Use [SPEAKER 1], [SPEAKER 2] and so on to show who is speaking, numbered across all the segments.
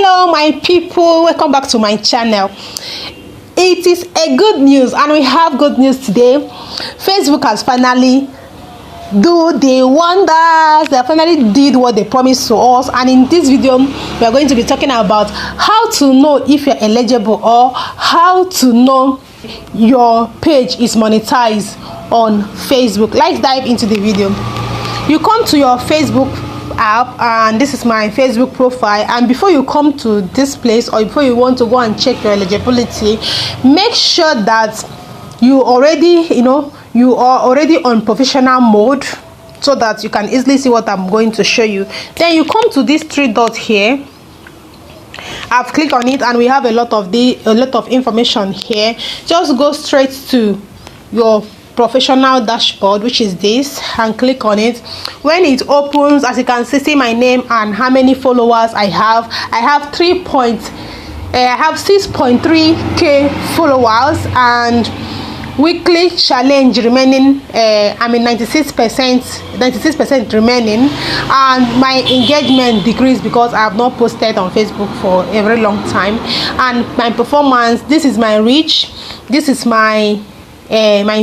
[SPEAKER 1] Hello my people, welcome back to my channel. It is a good news and we have good news today. Facebook has finally do the wonders. They finally did what they promised to us, and in this video we are going to be talking about how to know if you're eligible or how to know your page is monetized on Facebook. Let's dive into the video. You come to your Facebook app, and this is my Facebook profile, and before you come to this place or before you want to go and check your eligibility, make sure that you are already on professional mode so that you can easily see what I'm going to show you. Then you come to this three dots here. I've clicked on it and we have a lot of information here. Just go straight to your professional dashboard, which is this, and click on it. When it opens, as you can see my name and how many followers I have. I have 6.3k followers, and weekly challenge remaining 96% remaining, and my engagement decreased because I have not posted on Facebook for a very long time. And my performance, this is my reach, this is my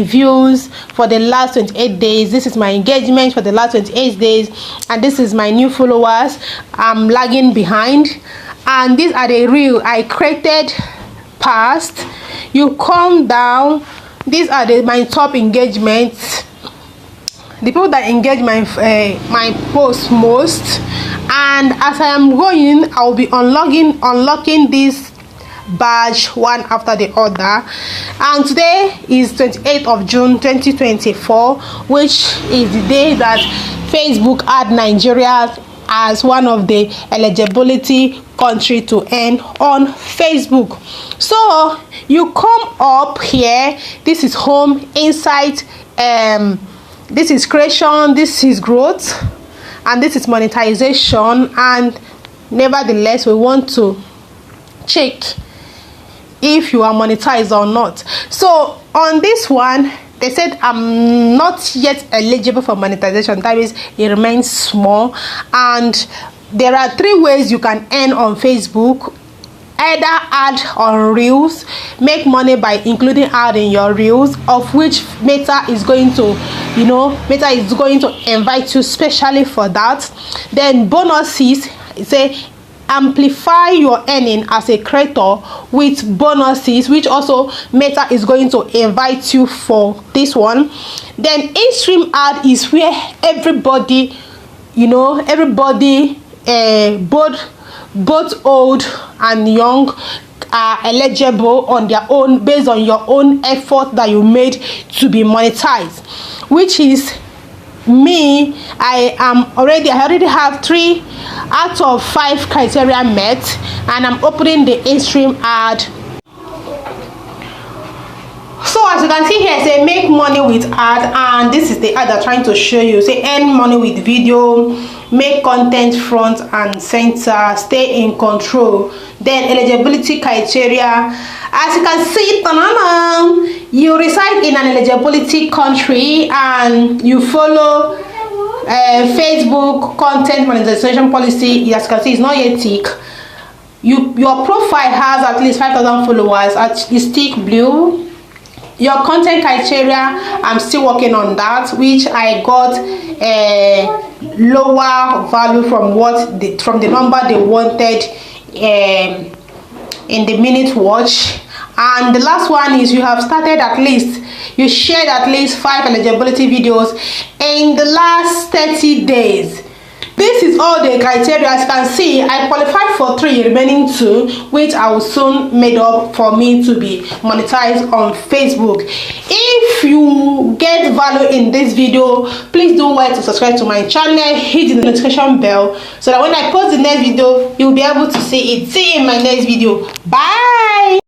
[SPEAKER 1] views for the last 28 days, this is my engagement for the last 28 days, and this is my new followers. I'm lagging behind, and these are the real I created past. You come down, these are my top engagements, the people that engage my post most. And as I am going, I will be unlocking this badge one after the other. And today is 28th of June 2024, which is the day that Facebook add Nigeria as one of the eligibility country to earn on Facebook. So you come up here, this is home, insight, this is creation, this is growth, and this is monetization. And nevertheless, we want to check if you are monetized or not. So on this one, they said I'm not yet eligible for monetization. That is, it remains small. And there are three ways you can earn on Facebook: either ad on reels, make money by including ad in your reels, of which Meta is going to invite you specially for that. Then bonuses, say amplify your earning as a creator with bonuses, which also Meta is going to invite you for this one. Then in-stream ad is where everybody, both old and young, are eligible on their own, based on your own effort that you made to be monetized, which is me. I already have 3 out of 5 criteria met, and I'm opening the in-stream ad. So as you can see here, say make money with ad, and this is the ad I'm trying to show you. Say earn money with video, make content front and center, stay in control. Then eligibility criteria, as you can see, you reside in an eligibility country and you follow Facebook content monetization policy. As you can see, it's not yet tick. Your profile has at least 5,000 followers, it's tick blue. Your content criteria, I'm still working on that, which I got a lower value from the number they wanted in the minute watch. And the last one is you shared at least 5 eligibility videos in the last 30 days. This is all the criteria. As you can see, I qualified for 3, remaining 2, which I will soon made up for me to be monetized on Facebook. If you get value in this video, please don't forget to subscribe to my channel, hit the notification bell, so that when I post the next video, you'll be able to see it. See you in my next video. Bye.